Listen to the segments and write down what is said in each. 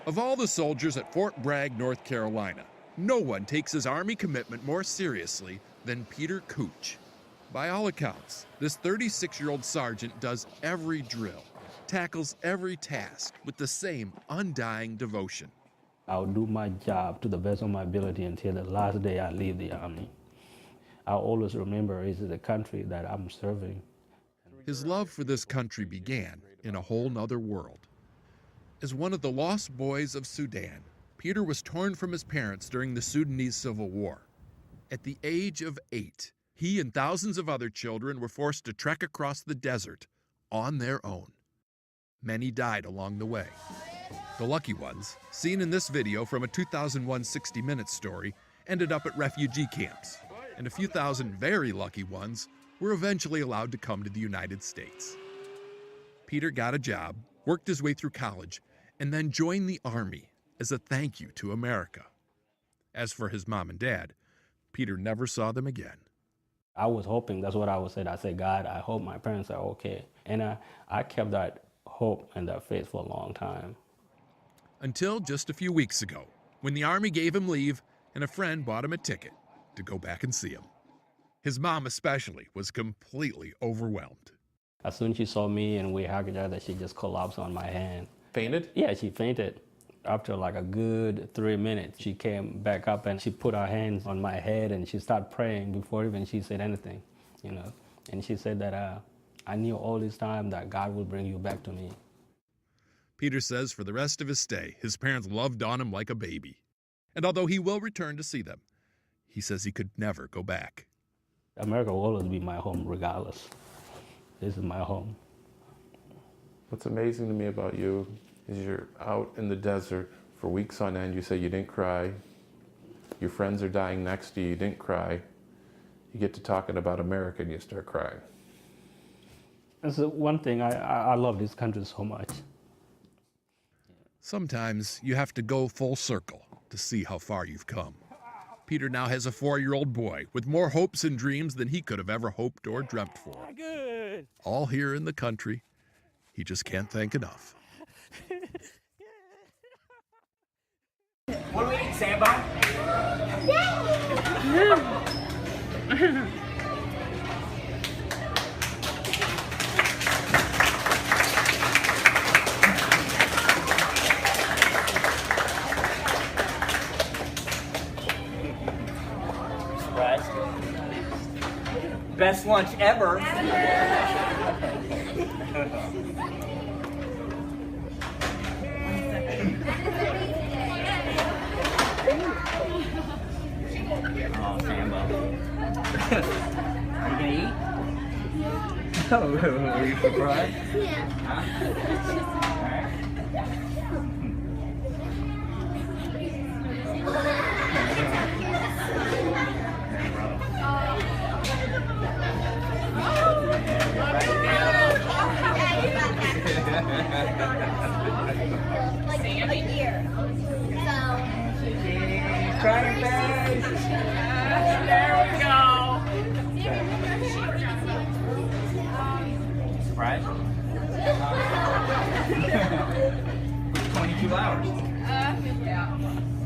Of all the soldiers at Fort Bragg, North Carolina, no one takes his Army commitment more seriously than Peter Cooch. By all accounts, this 36-year-old sergeant does every drill, tackles every task with the same undying devotion. I'll do my job to the best of my ability until the last day I leave the Army. I'll always remember it's the country that I'm serving. His love for this country began in a whole nother world. As one of the lost boys of Sudan, Peter was torn from his parents during the Sudanese Civil War. At the age of 8, he and thousands of other children were forced to trek across the desert on their own. Many died along the way. The lucky ones, seen in this video from a 2001 60 Minutes story, ended up at refugee camps, and a few thousand very lucky ones were eventually allowed to come to the United States. Peter got a job, worked his way through college, and then joined the Army as a thank you to America. As for his mom and dad, Peter never saw them again. I was hoping, that's what I would say. I said, God, I hope my parents are okay. And I kept that hope and that faith for a long time. Until just a few weeks ago, when the Army gave him leave and a friend bought him a ticket to go back and see him. His mom especially was completely overwhelmed. As soon as she saw me and we hugged each other, she just collapsed on my hand. Fainted? Yeah, she fainted. After like a good 3 minutes, she came back up and she put her hands on my head and she started praying before even she said anything, you know. And she said that I knew all this time that God will bring you back to me. Peter says for the rest of his stay, his parents loved on him like a baby. And although he will return to see them, he says he could never go back. America will always be my home regardless. This is my home. What's amazing to me about you is you're out in the desert for weeks on end. You say you didn't cry. Your friends are dying next to you. You didn't cry. You get to talking about America and you start crying. That's one thing. I love this country so much. Sometimes you have to go full circle to see how far you've come. Peter now has a 4-year-old boy with more hopes and dreams than he could have ever hoped or dreamt for. Good. All here in the country he just can't thank enough. What do we eat, Sambo? Best lunch ever. Oh, Sambo. Are you gonna eat? Oh, are you surprised? Yeah. Huh? Like every year. So. Trying best. There we go. Surprise? 22 hours. Yeah.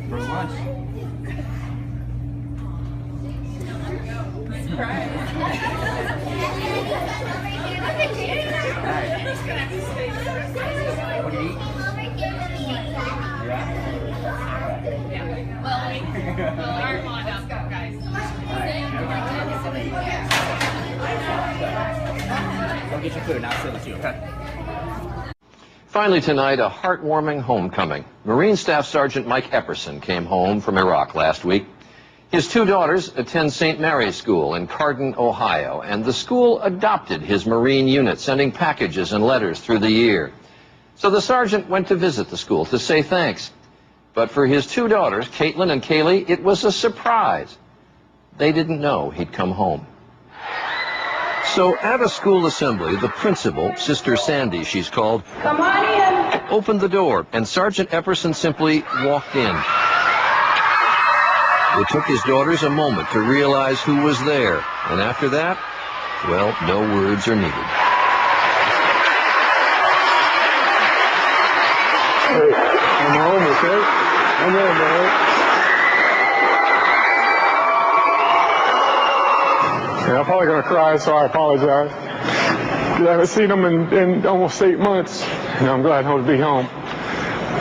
For lunch. Surprise. What do you eat? Yeah. Go get your food and I'll send it to you, okay? Finally tonight, a heartwarming homecoming. Marine Staff Sergeant Mike Epperson came home from Iraq last week. His 2 daughters attend St. Mary's School in Carden, Ohio, and the school adopted his Marine unit, sending packages and letters through the year. So the sergeant went to visit the school to say thanks. But for his 2 daughters, Caitlin and Kaylee, it was a surprise. They didn't know he'd come home. So at a school assembly, the principal, Sister Sandy she's called, come on in, opened the door, and Sergeant Epperson simply walked in. It took his daughters a moment to realize who was there, and after that, well, no words are needed. I'm home Okay? Come on, man. Yeah, I'm probably going to cry, so I apologize. I haven't seen them in almost 8 months, and I'm glad to be home.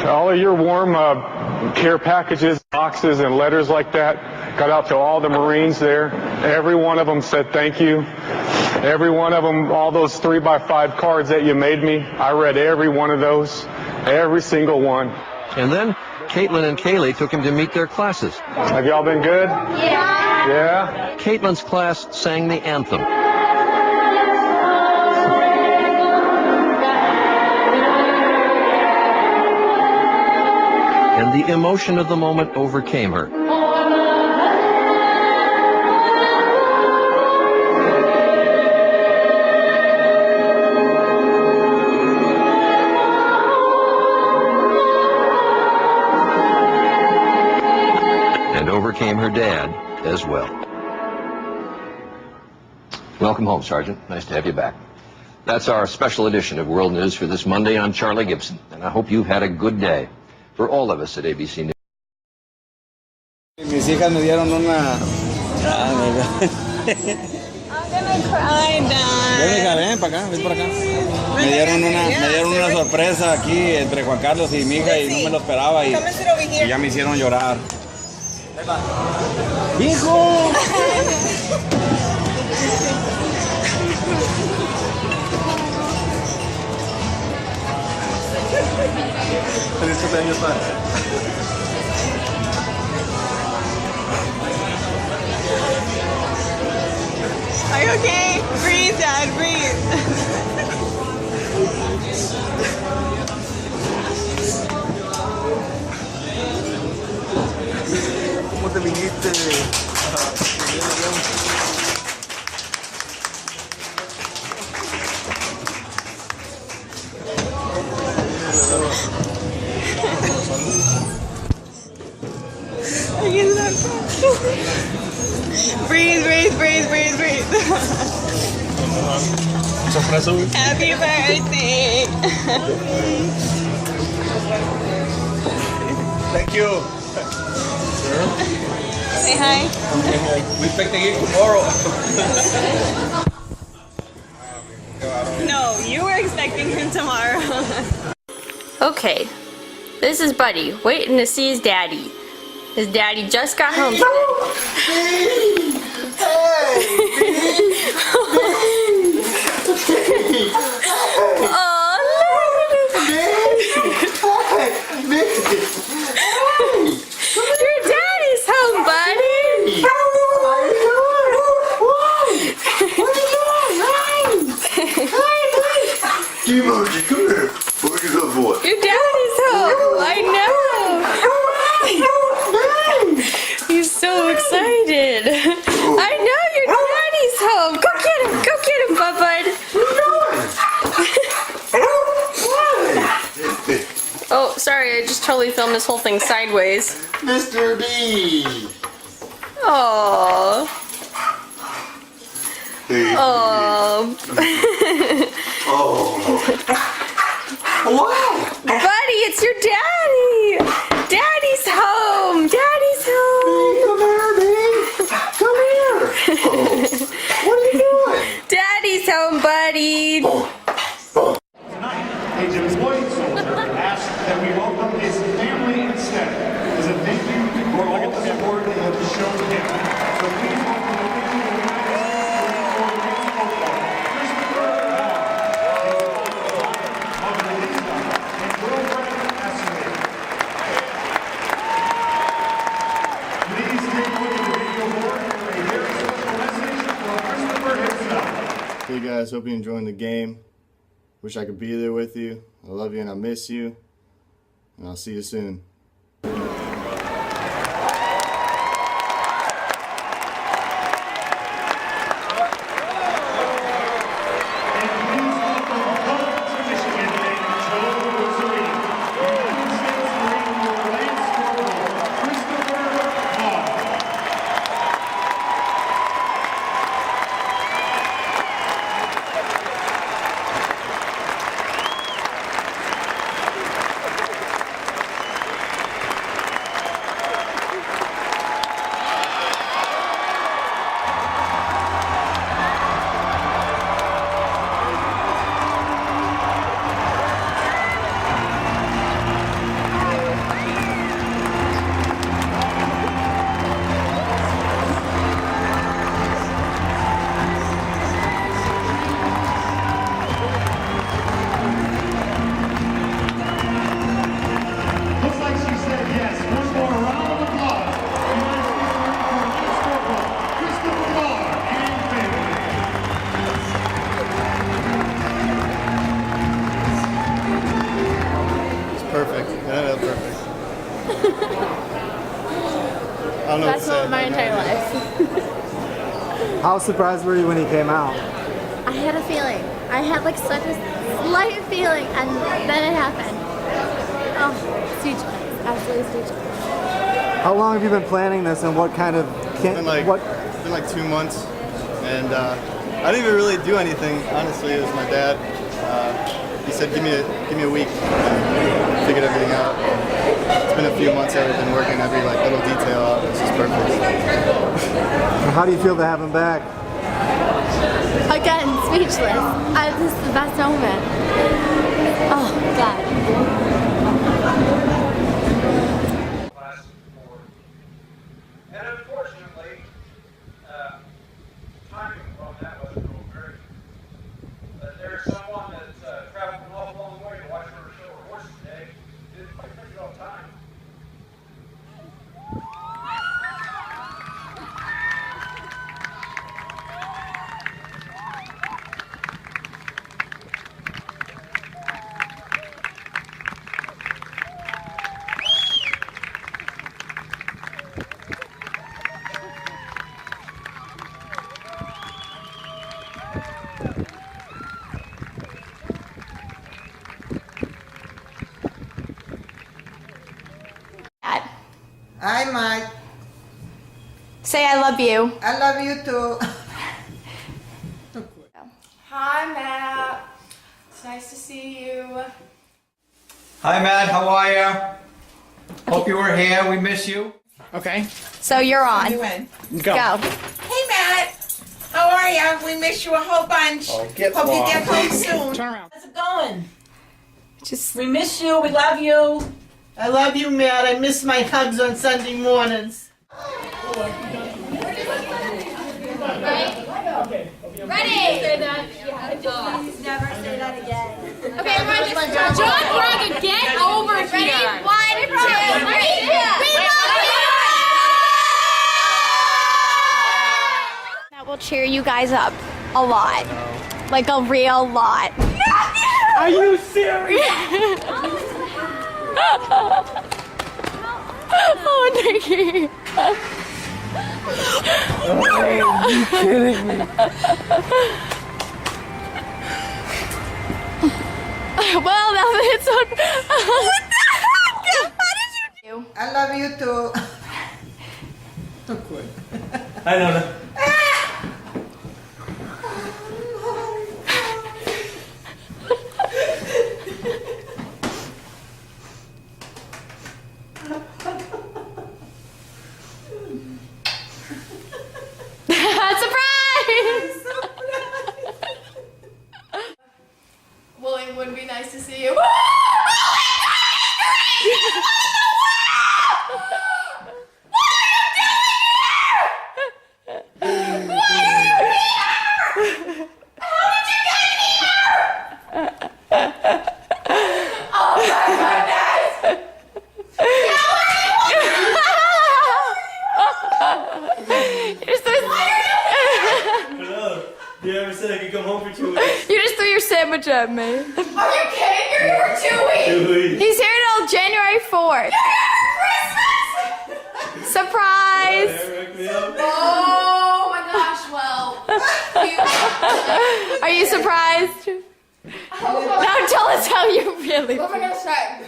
All of your warm care packages, boxes, and letters like that got out to all the Marines there. Every one of them said thank you. Every one of them, all those 3x5 cards that you made me, I read every one of those, every single one. And then Caitlin and Kaylee took him to meet their classes. Have y'all been good? Yeah. Yeah? Caitlin's class sang the anthem. And the emotion of the moment overcame her. And overcame her dad as well. Welcome home, Sergeant. Nice to have you back. That's our special edition of World News for this Monday on Charlie Gibson. And I hope you've had a good day. For all of us at ABC News. Mis hijas me dieron una... I'm gonna cry, Dad. Ven, hija, ven para acá, ven para acá. Me dieron una sorpresa aquí entre Juan Carlos y mi hija y no me lo esperaba y ya me hicieron llorar. ¡Hijo! Feliz cumpleaños, padre. Are you okay? Breathe, Dad, breathe. ¿Cómo te viniste? Breathe, breathe, breathe, breathe, breathe. Sorpresa, güey. Happy birthday. Thank you. Say hi. We expect to get tomorrow. No, you were expecting him tomorrow. Okay, this is Buddy, waiting to see his daddy. His daddy just got home. Your daddy's home, buddy. Come here. What are you good boy? Your daddy's home. I know. He's so excited. I know your daddy's home. Go get him. Go get him, bud. Oh, sorry. I just totally filmed this whole thing sideways. Mr. B. Aww. Hey. Oh. Wow. Buddy, it's your daddy. Daddy's home. Daddy's home. Come here, baby. Come here. What are you doing? Daddy's home, buddy. Tonight, a deployed soldier asked that we welcome his family instead as a thank you for all the support they have shown him. So please welcome the United States Marine Corps football, Christopher of Melissa and girlfriend Ashley. Please take a look at the video board for a very special message from Christopher himself. Hey guys, hope you're enjoying the game. Wish I could be there with you. I love you and I miss you. And I'll see you soon. I don't know Best moment of my entire life. How surprised were you when he came out? I had a feeling. I had like such a slight feeling, and then it happened. Oh, speechless. Absolutely speechless. How long have you been planning this, and what kind of It's been like 2 months, and I didn't even really do anything. Honestly, it was my dad. He said, "Give me a week," and figured everything out. It's been a few months that we've been working every like little detail out. This is perfect. How do you feel to have him back? Again, speechless. This is the best moment. Oh, God. And unfortunately, timing on that wasn't real great. There's someone that's traveled an awful long way to watch her show her horse today. Didn't quite make it on time. Hi, Mike. Say I love you. I love you too. Hi, Matt. It's nice to see you. Hi, Matt. How are you? Hope you were here. We miss you. Okay. So you're on. Go. Hey, Matt. How are ya? We miss you a whole bunch. Hope you get home soon. Turn around. How's it going? Just We miss you. We love you. I love you, Matt. I miss my hugs on Sunday mornings. ready. Say that. Please never say that again. Okay, everyone, just John Braga, get over here. Ready? 1, 2, 3. We love you. That will cheer you guys up a lot, like a real lot. Are you serious? Oh, Nikki. Are you kidding me? Well, now that it's on. What the heck? How did you do? I love you too. I don't know. Surprise! Well, it would be nice to see you. You ever said I could come home for 2 weeks? You just threw your sandwich at me. Are you kidding? You're here for 2 weeks. 2 weeks. He's here till January 4th. You're here for Christmas. Surprise. Oh my gosh, well. Are you surprised? Now tell us how you really feel. What am I going to say?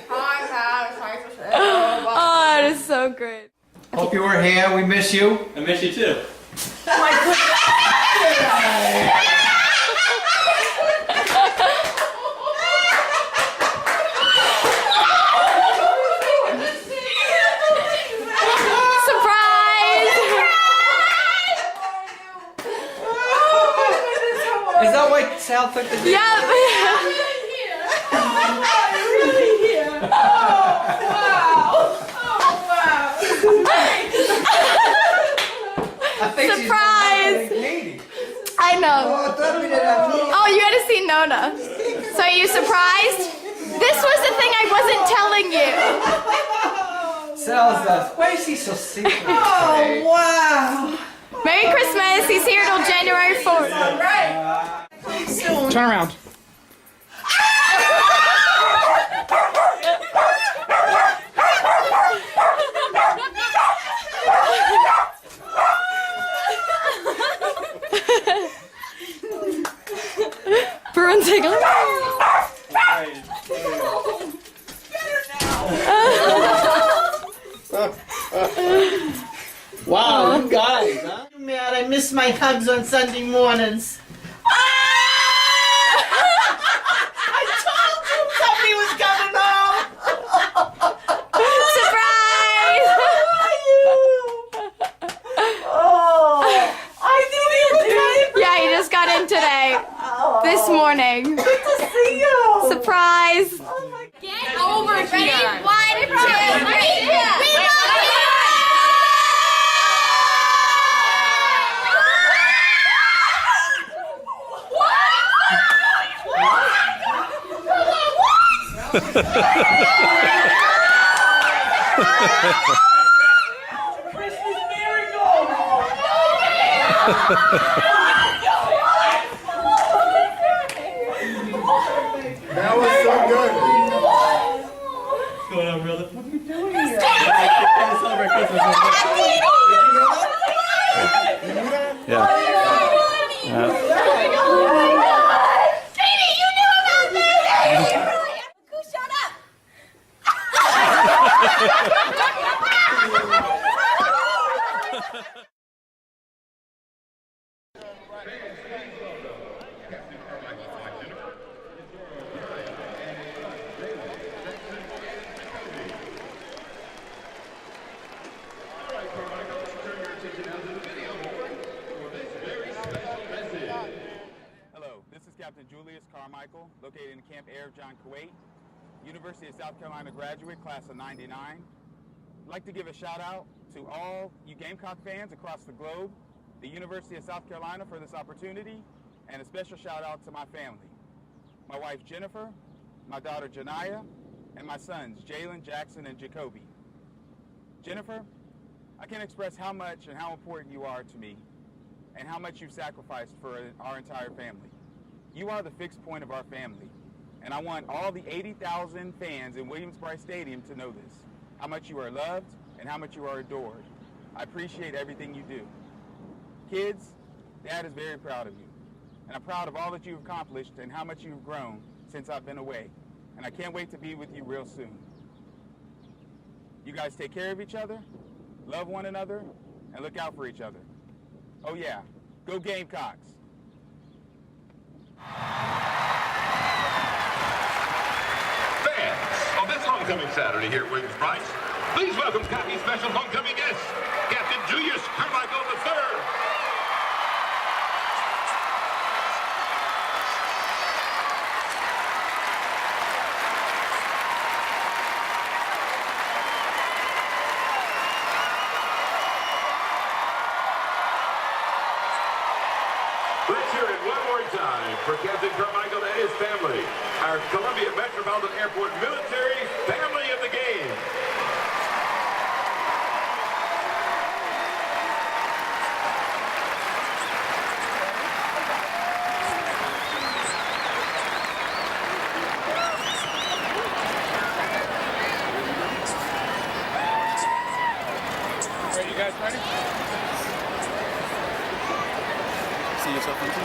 Oh, that is so great. Hope you were here. We miss you. I miss you too. Is that why Sal took the Yep. Surprise! I know. Oh, you had to see Nona. So are you surprised? This was the thing I wasn't telling you. Sal's that. Why is he so secret? Oh, wow. Merry Christmas. He's here till January 4th. All right. Soon. Turn around. Wow, you guys, huh? Man, I miss my hugs on Sunday mornings. I told you somebody was coming home. Surprise! Oh, I didn't even Yeah, he just got in today. This morning. Good to see you. Surprise! Get over here. Ready? 1, 2, 3. We love you! Christmas miracle. That was so good. What's going on, brother? What are you doing here? Celebrate Christmas. Did you know that? Yeah. Katie, you knew about this! Who shut up? Hello, this is Captain Julius Carmichael, located in Camp Air John Kuwait, University of South Carolina graduate, class of '99. I'd like to give a shout out to all you Gamecock fans across the globe, the University of South Carolina for this opportunity, and a special shout out to my family. My wife Jennifer, my daughter Janiyah, and my sons Jalen, Jackson, and Jacoby. Jennifer, I can't express how much and how important you are to me and how much you've sacrificed for our entire family. You are the fixed point of our family, and I want all the 80,000 fans in Williams-Brice Stadium to know this, how much you are loved and how much you are adored. I appreciate everything you do. Kids, Dad is very proud of you, and I'm proud of all that you've accomplished and how much you've grown since I've been away, and I can't wait to be with you real soon. You guys take care of each other, love one another, and look out for each other. Oh yeah, go Gamecocks. Fans of this homecoming Saturday here at Williams-Brice, please welcome County Special Homecoming guest, Captain Julius Carmichael III. Let's hear it one more time for Captain Carmichael and his family, our Columbia Metropolitan Airport military family of the game. Are you guys ready? See yourself on TV?